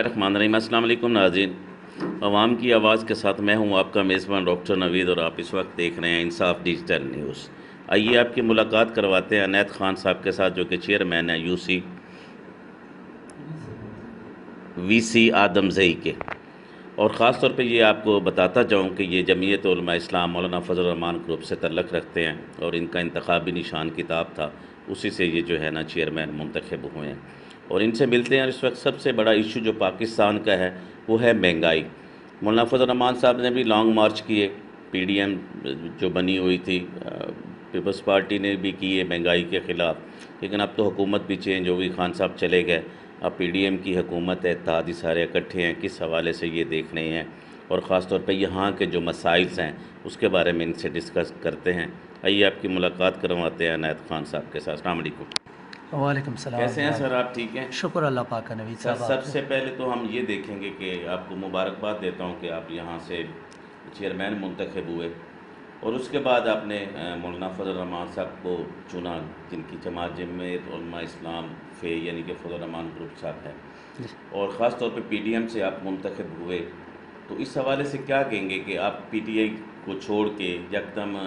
الرحمن الرحیم۔ السلام علیکم ناظرین، عوام کی آواز کے ساتھ میں ہوں آپ کا میزبان ڈاکٹر نوید، اور آپ اس وقت دیکھ رہے ہیں انصاف ڈیجیٹل نیوز۔ آئیے آپ کی ملاقات کرواتے ہیں عنایت خان صاحب کے ساتھ، جو کہ چیئرمین ہیں وی سی آدم زئی کے۔ اور خاص طور پہ یہ آپ کو بتاتا جاؤں کہ یہ جمعیت علماء اسلام مولانا فضل الرحمان گروپ سے تعلق رکھتے ہیں، اور ان کا انتخابی نشان کتاب تھا، اسی سے یہ جو ہے نا چیئرمین منتخب ہوئے ہیں۔ اور ان سے ملتے ہیں۔ اس وقت سب سے بڑا ایشو جو پاکستان کا ہے وہ ہے مہنگائی۔ مولانا فضل الرحمان صاحب نے بھی لانگ مارچ کیے، پی ڈی ایم جو بنی ہوئی تھی، پیپلز پارٹی نے بھی کیے مہنگائی کے خلاف، لیکن اب تو حکومت بھی چینج ہو گئی، خان صاحب چلے گئے، اب پی ڈی ایم کی حکومت ہے، اتحادی سارے اکٹھے ہیں۔ کس حوالے سے یہ دیکھ رہے ہیں، اور خاص طور پہ یہاں کے جو مسائل ہیں اس کے بارے میں ان سے ڈسکس کرتے ہیں۔ آئیے آپ کی ملاقات کرواتے ہیں عنایت خان صاحب کے ساتھ۔ السلام علیکم۔ وعلیکم السلام۔ کیسے ہیں سر آپ؟ ٹھیک ہیں؟ شکر اللہ پاک کا نوید صاحب۔ سب سے پہلے تو ہم یہ دیکھیں گے کہ آپ کو مبارکباد دیتا ہوں کہ آپ یہاں سے چیئرمین منتخب ہوئے، اور اس کے بعد آپ نے مولانا فضل الرحمان صاحب کو چنا، جن کی جماعت جمعیت علماء اسلام فے یعنی کہ فضل الرحمان گروپ صاحب ہے، اور خاص طور پہ پی ڈی ایم سے آپ منتخب ہوئے۔ تو اس حوالے سے کیا کہیں گے کہ آپ پی ٹی آئی کو چھوڑ کے یکدم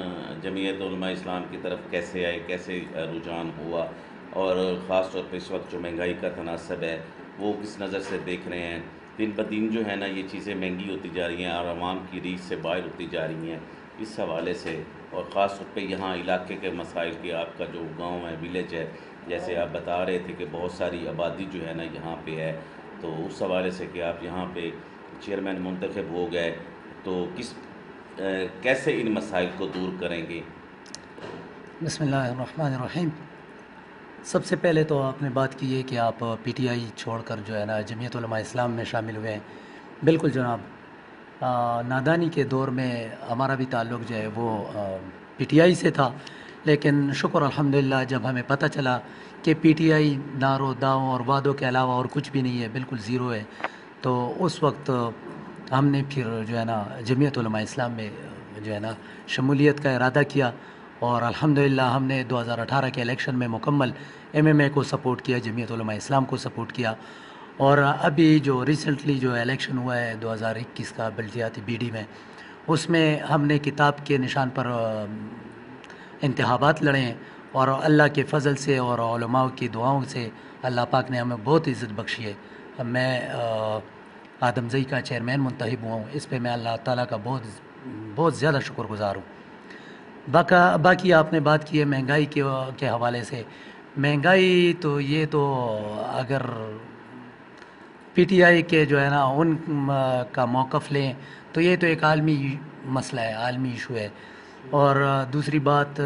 جمعیت علماء اسلام کی طرف کیسے آئے، کیسے رجحان ہوا، اور خاص طور پہ اس وقت جو مہنگائی کا تناسب ہے وہ کس نظر سے دیکھ رہے ہیں؟ دن بدن جو ہے نا یہ چیزیں مہنگی ہوتی جا رہی ہیں اور عوام کی ریچ سے باہر ہوتی جا رہی ہیں، اس حوالے سے، اور خاص طور پہ یہاں علاقے کے مسائل کے، آپ کا جو گاؤں ہے، ولیج ہے، جیسے آپ بتا رہے تھے کہ بہت ساری آبادی جو ہے نا یہاں پہ ہے، تو اس حوالے سے کہ آپ یہاں پہ چیئرمین منتخب ہو گئے، تو کیسے ان مسائل کو دور کریں گے؟ بسم اللہ الرحمن الرحیم۔ سب سے پہلے تو آپ نے بات کی ہے کہ آپ پی ٹی آئی چھوڑ کر جو ہے نا جمعیت علماء اسلام میں شامل ہوئے ہیں۔ بالکل جناب، نادانی کے دور میں ہمارا بھی تعلق جو ہے وہ پی ٹی آئی سے تھا، لیکن شکر الحمدللہ جب ہمیں پتہ چلا کہ پی ٹی آئی نعروں داؤں اور وعدوں کے علاوہ اور کچھ بھی نہیں ہے، بالکل زیرو ہے، تو اس وقت ہم نے پھر جو ہے نا جمعیت علماء اسلام میں جو ہے نا شمولیت کا ارادہ کیا، اور الحمدللہ ہم نے 2018 کے الیکشن میں مکمل ایم ایم اے کو سپورٹ کیا، جمعیت علماء اسلام کو سپورٹ کیا، اور ابھی جو ریسنٹلی جو الیکشن ہوا ہے 2021 کا بلدیاتی بی ڈی میں، اس میں ہم نے کتاب کے نشان پر انتخابات لڑے ہیں، اور اللہ کے فضل سے اور علماء کی دعاؤں سے اللہ پاک نے ہمیں بہت عزت بخشی ہے۔ میں آدم زئی کا چیئرمین منتخب ہوا ہوں، اس پہ میں اللہ تعالیٰ کا بہت زیادہ شکر گزار ہوں۔ باقی آپ نے بات کی ہے مہنگائی کے حوالے سے۔ مہنگائی تو یہ تو اگر پی ٹی آئی کے جو ہے نا ان کا موقف لیں تو یہ تو ایک عالمی مسئلہ ہے، عالمی ایشو ہے، اور دوسری بات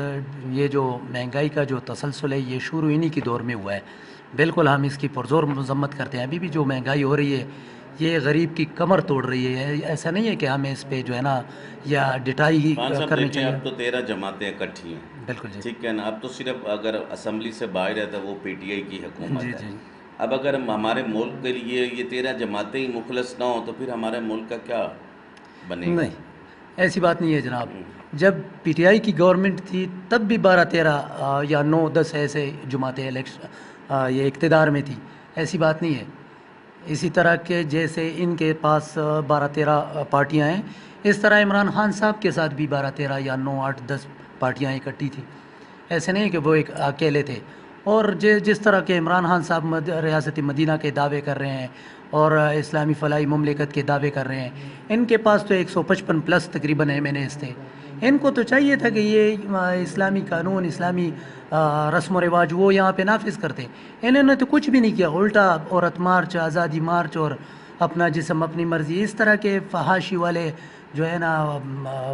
یہ جو مہنگائی کا جو تسلسل ہے یہ شروع انہی کی دور میں ہوا ہے۔ بالکل ہم اس کی پرزور مذمت کرتے ہیں۔ ابھی بھی جو مہنگائی ہو رہی ہے یہ غریب کی کمر توڑ رہی ہے، ایسا نہیں ہے کہ ہمیں اس پہ جو ہے نا یا ڈٹائی کرنی چاہیے۔ اب تو 13 جماعتیں اکٹھی ہیں، بالکل جی، ٹھیک ہے نا، اب تو صرف اگر اسمبلی سے باہر ہے تو وہ پی ٹی آئی کی حکومت جی ہے۔ جی۔ اب اگر ہمارے ملک کے لیے یہ 13 جماعتیں ہی مخلص نہ ہوں تو پھر ہمارے ملک کا کیا بنے گا؟ نہیں، ایسی بات نہیں ہے جناب۔ جب پی ٹی آئی کی گورنمنٹ تھی تب بھی 12-13 یا 9-10 ایسے جماعتیں یہ اقتدار میں تھی، ایسی بات نہیں ہے۔ اسی طرح کے جیسے ان کے پاس 12-13 پارٹیاں ہیں، اس طرح عمران خان صاحب کے ساتھ بھی 12-13 یا 9-8-10 پارٹیاں اکٹھی تھیں، ایسے نہیں کہ وہ ایک اکیلے تھے۔ اور جس طرح کے عمران خان صاحب ریاست مدینہ کے دعوے کر رہے ہیں اور اسلامی فلاحی مملکت کے دعوے کر رہے ہیں، ان کے پاس تو 155 پلس تقریباً ایم این ایز تھے۔ ان کو تو چاہیے تھا کہ یہ اسلامی قانون، اسلامی رسم و رواج وہ یہاں پہ نافذ کرتے، انہوں نے تو کچھ بھی نہیں کیا، الٹا عورت مارچ، آزادی مارچ، اور اپنا جسم اپنی مرضی، اس طرح کے فحاشی والے جو ہے نا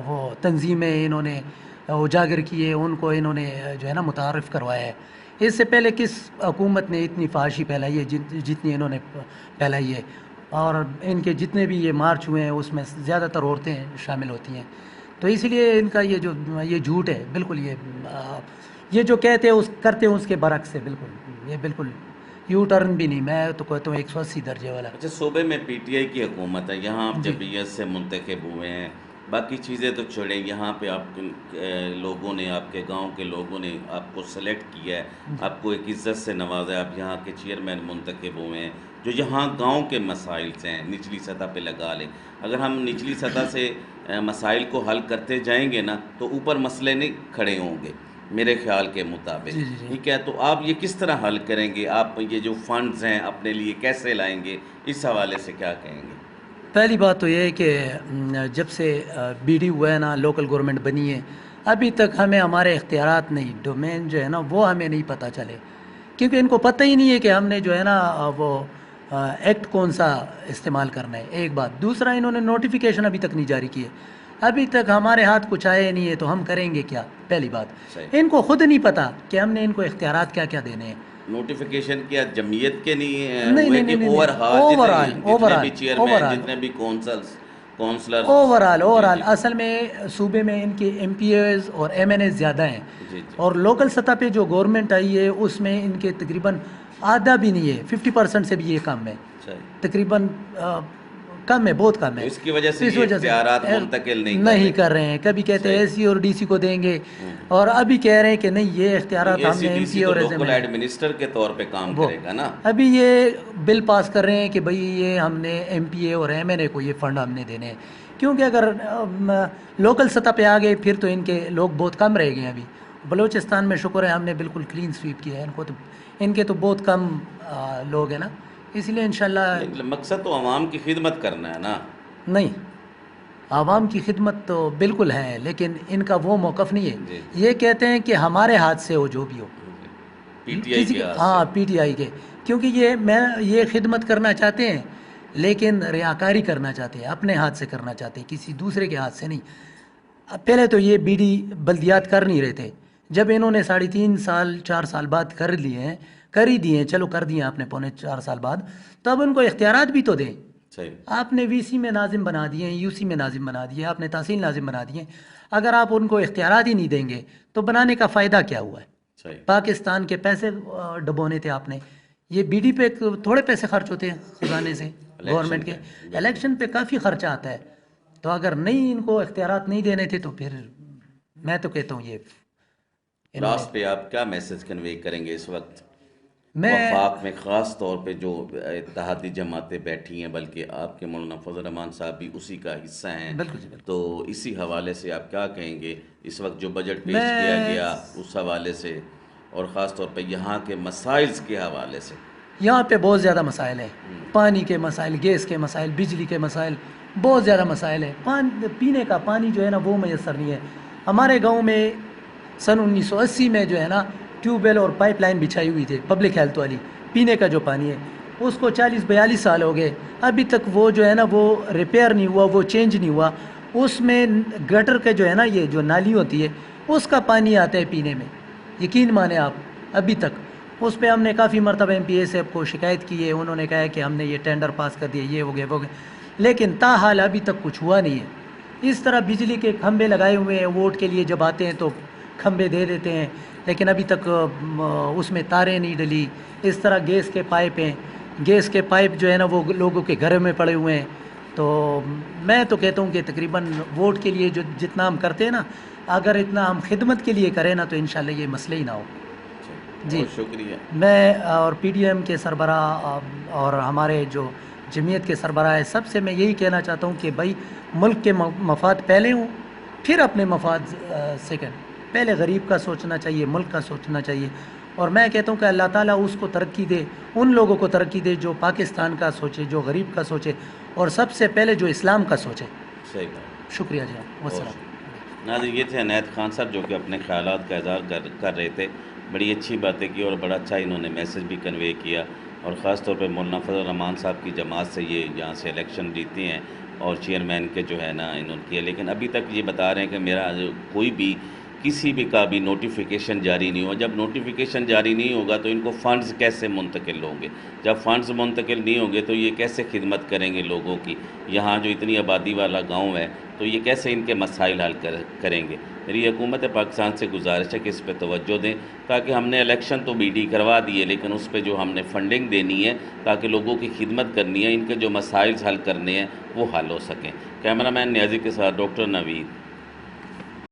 وہ تنظیمیں انہوں نے اجاگر کیے، ان کو انہوں نے جو ہے نا متعارف کروایا ہے۔ اس سے پہلے کس حکومت نے اتنی فحاشی پھیلائی ہے جتنی انہوں نے پھیلائی ہے، اور ان کے جتنے بھی یہ مارچ ہوئے ہیں اس میں زیادہ تر عورتیں شامل ہوتی ہیں، تو اس لیے ان کا یہ جھوٹ ہے، بالکل یہ جو کہتے ہیں کرتے ہیں اس کے برعکس ہے، بالکل یہ بالکل یو ٹرن بھی نہیں، میں تو کہتا ہوں 180 درجے والا۔ اچھا، صوبے میں پی ٹی آئی کی حکومت ہے، یہاں آپ جمعیت سے منتخب ہوئے ہیں، باقی چیزیں تو چھوڑیں، یہاں پہ آپ لوگوں نے، آپ کے گاؤں کے لوگوں نے آپ کو سلیکٹ کیا ہے، آپ کو ایک عزت سے نوازا ہے، آپ یہاں کے چیئرمین منتخب ہوئے ہیں، جو یہاں گاؤں کے مسائل سے ہیں نچلی سطح پہ لگا لیں. اگر ہم نچلی سطح سے مسائل کو حل کرتے جائیں گے نا تو اوپر مسئلے نہیں کھڑے ہوں گے میرے خیال کے مطابق. جی جی جی. ٹھیک ہے, تو آپ یہ کس طرح حل کریں گے؟ آپ یہ جو فنڈز ہیں اپنے لیے کیسے لائیں گے؟ اس حوالے سے کیا کہیں گے؟ پہلی بات تو یہ ہے کہ جب سے بی ڈی ہوا ہے نا, لوکل گورنمنٹ بنی ہے, ابھی تک ہمیں ہمارے اختیارات نہیں, ڈومین جو ہے نا وہ ہمیں نہیں پتہ چلے, کیونکہ ان کو پتہ ہی نہیں ہے کہ ہم نے جو ہے نا وہ ایکٹ کون سا استعمال کرنا ہے. ایک بات. دوسرا, انہوں نے نوٹیفیکیشن ابھی تک نہیں جاری کی ہے, ابھی تک ہمارے ہاتھ کچھ آئے نہیں ہے, تو ہم کریں گے کیا؟ پہلی بات. ان کو خود نہیں پتہ کہ ہم نے ان کو اختیارات کیا کیا دینے ہیں. نوٹیفیکیشن کیا جمعیت کے نہیں نہیں ہوئے نہیں کہ اوور آل جتنے بھی چیئرمین جتنے بھی کونسلر اوور آل اصل میں صوبے میں ان کے ایم پی ایز اور ایم این ایز زیادہ ہیں, اور لوکل سطح پہ جو گورنمنٹ آئی ہے اس میں ان کے تقریباً آدھا بھی نہیں ہے, 50% سے بھی یہ کم ہے, تقریباً کم ہے, بہت کم ہے. اس کی وجہ سے اختیارات منتقل نہیں کر رہے ہیں. کبھی کہتے ہیں اے سی اور ڈی سی کو دیں گے, اور ابھی کہہ رہے ہیں کہ نہیں یہ اختیارات ہم نے ایم پی اور لوکل ایڈمنسٹر کے طور پہ کام کرے گا نا. ابھی یہ بل پاس کر رہے ہیں کہ بھئی یہ ہم نے ایم پی اے اور ایم این اے کو یہ فنڈ ہم نے دینے ہیں, کیونکہ اگر لوکل سطح پہ آ گئے پھر تو ان کے لوگ بہت کم رہ گئے ہیں. ابھی بلوچستان میں شکر ہے ہم نے بالکل کلین سویپ کیا ہے, ان کے تو بہت کم لوگ ہیں نا, اس لیے انشاءاللہ. مقصد تو عوام کی خدمت کرنا ہے نا. نہیں, عوام کی خدمت تو بالکل ہے, لیکن ان کا وہ موقف نہیں ہے. یہ کہتے ہیں کہ ہمارے ہاتھ سے ہو جو بھی ہو, پی ٹی آئی کے ہاں پی ٹی آئی کے, کیونکہ یہ خدمت کرنا چاہتے ہیں لیکن ریاکاری کرنا چاہتے ہیں, اپنے ہاتھ سے کرنا چاہتے ہیں, کسی دوسرے کے ہاتھ سے نہیں. پہلے تو یہ بی ڈی بلدیات کر نہیں رہے تھے, جب انہوں نے 3.5 سال 4 سال بعد کر ہی دیے, چلو کر دیے آپ نے 4.25 سال بعد, تو اب ان کو اختیارات بھی تو دیں. آپ نے وی سی میں ناظم بنا دیے, یو سی میں ناظم بنا دیے, آپ نے تحصیل ناظم بنا دیے. اگر آپ ان کو اختیارات ہی نہیں دیں گے تو بنانے کا فائدہ کیا ہوا ہے؟ پاکستان کے پیسے ڈبونے تھے آپ نے. یہ بی ڈی پہ تھوڑے پیسے خرچ ہوتے ہیں خزانے سے, گورنمنٹ کے الیکشن پہ کافی خرچہ آتا ہے. تو اگر نہیں ان کو اختیارات نہیں دینے تھے تو پھر میں تو کہتا ہوں یہ لاسٹ پہ آپ کیا میسج کنوے کریں گے اس وقت وفاق میں, خاص طور پہ جو اتحادی جماعتیں بیٹھی ہیں, بلکہ آپ کے مولانا فضل الرحمان صاحب بھی اسی کا حصہ ہیں, تو اسی حوالے سے آپ کیا کہیں گے اس وقت جو بجٹ پیش کیا گیا اس حوالے سے, اور خاص طور پہ یہاں کے مسائل کے حوالے سے؟ یہاں پہ بہت زیادہ مسائل ہیں, پانی کے مسائل, گیس کے مسائل, بجلی کے مسائل, بہت زیادہ مسائل ہیں. پینے کا پانی جو ہے نا وہ میسر نہیں ہے. ہمارے گاؤں میں سن 1980 میں جو ہے نا ٹیوب ویل اور پائپ لائن بچھائی ہوئی تھی پبلک ہیلتھ والی, پینے کا جو پانی ہے, اس کو 40-42 سال ہو گئے, ابھی تک وہ جو ہے نا وہ ریپیئر نہیں ہوا, وہ چینج نہیں ہوا. اس میں گٹر کے جو ہے نا یہ جو نالی ہوتی ہے اس کا پانی آتا ہے پینے میں, یقین مانیں آپ. ابھی تک اس پہ ہم نے کافی مرتبہ ایم پی اے صاحب کو شکایت کی ہے, انہوں نے کہا ہے کہ ہم نے یہ ٹینڈر پاس کر دیا, یہ ہو گیا وہ گیا, لیکن تاحال ابھی تک کچھ ہوا نہیں ہے. اس طرح بجلی کے کھمبے لگائے ہوئے ہیں, ووٹ کے لیے جب آتے ہیں تو کھمبے دے دیتے ہیں, لیکن ابھی تک اس میں تاریں نہیں ڈلی. اس طرح گیس کے پائپ ہیں, گیس کے پائپ جو ہے نا وہ لوگوں کے گھر میں پڑے ہوئے ہیں. تو میں تو کہتا ہوں کہ تقریباً ووٹ کے لیے جو جتنا ہم کرتے ہیں نا, اگر اتنا ہم خدمت کے لیے کریں نا تو انشاءاللہ یہ مسئلہ ہی نہ ہو. جی شکریہ. میں اور پی ڈی ایم کے سربراہ اور ہمارے جو جمعیت کے سربراہ ہے, سب سے میں یہی کہنا چاہتا ہوں کہ بھائی ملک کے مفاد پہلے ہوں, پھر اپنے مفاد سیکنڈ. پہلے غریب کا سوچنا چاہیے, ملک کا سوچنا چاہیے. اور میں کہتا ہوں کہ اللہ تعالیٰ اس کو ترقی دے, ان لوگوں کو ترقی دے جو پاکستان کا سوچے, جو غریب کا سوچے, اور سب سے پہلے جو اسلام کا سوچے. صحیح بات. شکریہ جی. والسلام. ناظرین, یہ تھے عنایت خان صاحب جو کہ اپنے خیالات کا اظہار کر رہے تھے. بڑی اچھی باتیں کی اور بڑا اچھا انہوں نے میسج بھی کنوے کیا, اور خاص طور پہ مولانا فضل الرحمان صاحب کی جماعت سے یہ یہاں سے الیکشن جیتے ہیں, اور چیئرمین کے جو ہے نا انہوں نے کیا, لیکن ابھی تک یہ بتا رہے ہیں کہ میرا کوئی بھی کسی بھی کا بھی نوٹیفیکیشن جاری نہیں ہوا. جب نوٹیفیکیشن جاری نہیں ہوگا تو ان کو فنڈز کیسے منتقل ہوں گے؟ جب فنڈز منتقل نہیں ہوں گے تو یہ کیسے خدمت کریں گے لوگوں کی؟ یہاں جو اتنی آبادی والا گاؤں ہے تو یہ کیسے ان کے مسائل حل کریں گے؟ میری حکومت پاکستان سے گزارش ہے کہ اس پہ توجہ دیں, تاکہ ہم نے الیکشن تو بی ڈی کروا دیے, لیکن اس پہ جو ہم نے فنڈنگ دینی ہے تاکہ لوگوں کی خدمت کرنی ہے, ان کے جو مسائل حل کرنے ہیں وہ حل ہو سکیں. کیمرہ مین نیازی کے ساتھ ڈاکٹر نوید.